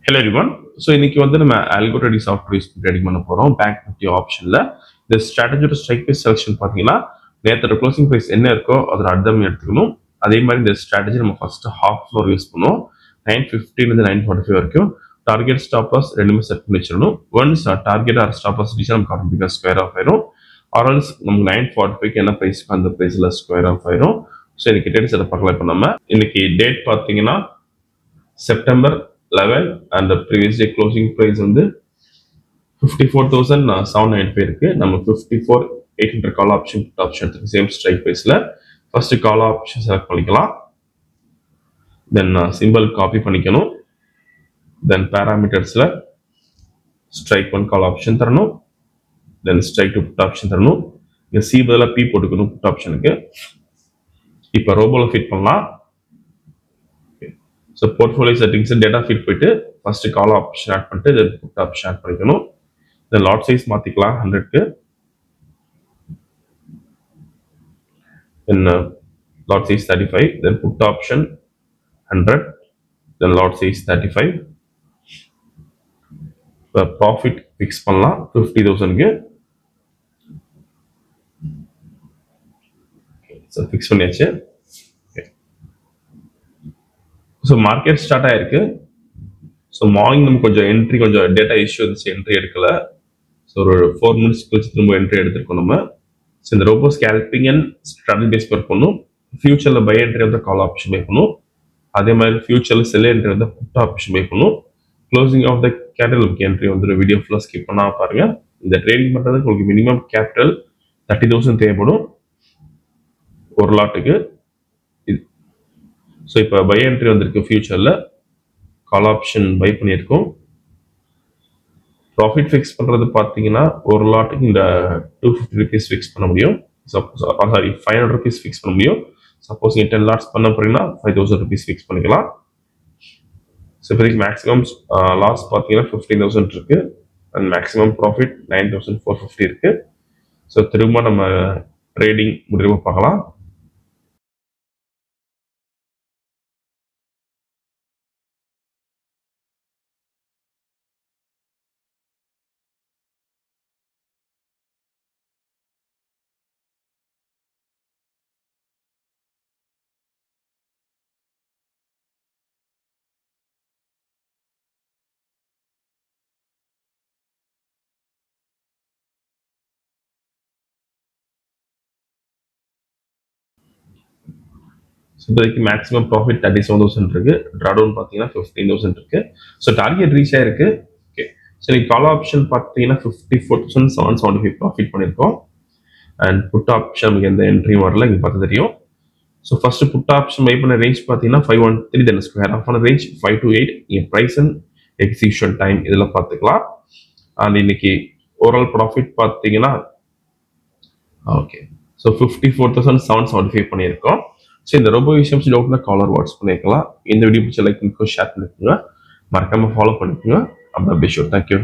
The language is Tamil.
Hello everyone. So இன்னைக்கு வந்து நம்ம algo trading software யூஸ் பண்ணி ட்ரேடிங் பண்ண போறோம். பேங்க் நிஃப்டி ஆப்ஷன்ல இந்த ஸ்ட்ராட்டஜியோட ஸ்ட்ரைக் பிரைஸ் செலக்ஷன் பாத்தீங்கன்னா நேத்தோட க்ளோசிங் பிரைஸ் என்ன இருக்கோ அதோட அர்த்தம் எடுத்துக்கணும். அதே மாதிரி இந்த ஸ்ட்ராட்டஜி நம்ம ஃபர்ஸ்ட் ஹாஃப் ஃப்ளோர் யூஸ் பண்ணுவோம். 9:15 இருந்து 9:45 வரைக்கும் டார்கெட் ஸ்டாப் லாஸ் ரெண்டுமே செட் பண்ணி வச்சிடணும். Once target or stop loss reach நமக்கு ஆட்டோமேட்டிக்கா ஸ்கொயர் ஆஃப் ஆயிரும். ஆர்எல்ஸ் நமக்கு 9:45 என்ன பிரைஸ்க்கு அந்த பிரைஸ்ல ஸ்கொயர் ஆஃப் ஆயிரும். ஸோ இன்னைக்கு டேட் செட் பார்க்கலாம். இப்போ நம்ம இன்னைக்கு டேட் பார்த்தீங்கன்னா September 11 and the previous day closing price வந்து 54,795 இருக்கு. நம்ம 54,800 கால் ஆப்ஷன் புட் ஆப்ஷன் எடுத்துக்கு சேம் ஸ்ட்ரைக் பிரைஸ்ல ஃபர்ஸ்ட் கால் ஆப்ஷன் செலக்ட் பண்ணிக்கலாம். தென் சிம்பிள் காப்பி பண்ணிக்கணும். தென் பாராமீட்டர்ஸ்ல ஸ்ட்ரைக் ஒன் கால் ஆப்ஷன் தரணும். Then strike two put option தரணும். இங்க சி பதிலா பி போட்டுக்கணும் புட் ஆப்ஷனுக்கு. இப்போ ரோபோல ஃபிட் பண்ணலாம். So portfolio settings data fit போயிட்டு ஃபர்ஸ்ட் கால் ஆப்ஷன் ஆட் பண்ணிட்டு தென் புட் ஆப்ஷன் ஆட் பண்ணிக்கணும். தென் லாட் சைஸ் மாத்திக்கலாம் 100க்கு. Then lot size 35. Then put option 100. Then lot size 35. இப்போ ப்ராஃபிட் ஃபிக்ஸ் பண்ணலாம் 50,000க்கு. ஸோ ஃபிக்ஸ் பண்ணியாச்சு. ஸோ மார்க்கெட் ஸ்டார்ட் ஆயிருக்கு. ஸோ மார்னிங் நம்ம கொஞ்சம் டேட்டா இஷ்யூ இருந்துச்சு, என்ட்ரி எடுக்கல. ஸோ ஒரு 4 மினிட்ஸ் கழிச்சு திரும்ப என்ட்ரி எடுத்திருக்கோம் நம்ம. ஸோ இந்த robo scalping and strategy base work பண்ணும். ஃபியூச்சர்ல பை என்ட்ரி வந்து கால் ஆப்ஷன் பை பண்ணும். அதே மாதிரி ஃபியூச்சர்ல செல் என்ட்ரி வந்து புட் ஆப்ஷன் பை பண்ணும். Closing of the capital entry வந்து வீடியோ ஃபுல்லாக ஸ்கிப் பண்ணா பாருங்க. இந்த ட்ரேடிங் பண்றதுக்கு உங்களுக்கு மினிமம் கேபிட்டல் 30,000 தேவைப்படும் ஒரு லாட்டுக்கு. ஸோ இப்போ பை என்ட்ரி வந்திருக்கு. ஃபியூச்சர்ல கால் ஆப்ஷன் பை பண்ணியிருக்கோம். ப்ராஃபிட் ஃபிக்ஸ் பண்றது பார்த்தீங்கன்னா ஒரு லாட்டுக்கு இந்த 250 rupees ஃபிக்ஸ் பண்ண முடியும். சாரி 500 rupees ஃபிக்ஸ் பண்ண முடியும். சப்போஸ் நீங்கள் 10 லாட்ஸ் பண்ண போறீங்கன்னா 5,000 rupees ஃபிக்ஸ் பண்ணிக்கலாம். ஸோ இப்போதைக்கு மேக்ஸிமம் லாஸ் பார்த்தீங்கன்னா 15,000 இருக்கு. அண்ட் மேக்ஸிமம் ப்ராஃபிட் 9,450 இருக்கு. ஸோ திரும்ப நம்ம ட்ரேடிங் முடிவு பார்க்கலாம். இப்போதைக்கு மேக்ஸிமம் ப்ராஃபிட் 37,000 இருக்கு. ட்ராடவுன் பார்த்தீங்கன்னா 15,000 இருக்கு. ஸோ டார்கெட் ரீச் ஆயிருக்கு. ஓகே. ஸோ நீங்கள் கால் ஆப்ஷன் பார்த்தீங்கன்னா 54,775 ப்ராஃபிட் பண்ணியிருக்கோம். அண்ட் புட் ஆப்ஷன் நமக்கு எந்த என்ட்ரியும் வரல, இங்கே பார்த்து தெரியும். So first put option buy பண்ண ரேஞ்ச் பார்த்தீங்கன்னா 513, தென் ஸ்கொயர் ஆஃப் ஆன ரேஞ்ச் 5 to 8. நீங்கள் ப்ரைஸ் அண்ட் எக்ஸிகியூஷன் டைம் இதெல்லாம் பார்த்துக்கலாம். அண்ட் இன்னைக்கு ஓவரால் ப்ராஃபிட் பார்த்தீங்கன்னா ஓகே. ஸோ 54,775 பண்ணியிருக்கோம். ஸோ இந்த ரோபோ விஷயம் டவுட்னா காலர் வாட்ஸ் பண்ணிக்கலாம். இந்த வீடியோ பிடிச்ச லைக் பண்ணிக்கோ, ஷேர் பண்ணிக்கோங்க, மறக்காம ஃபாலோ பண்ணிக்கோங்க. அப்படி ஷூர். தேங்க்யூ.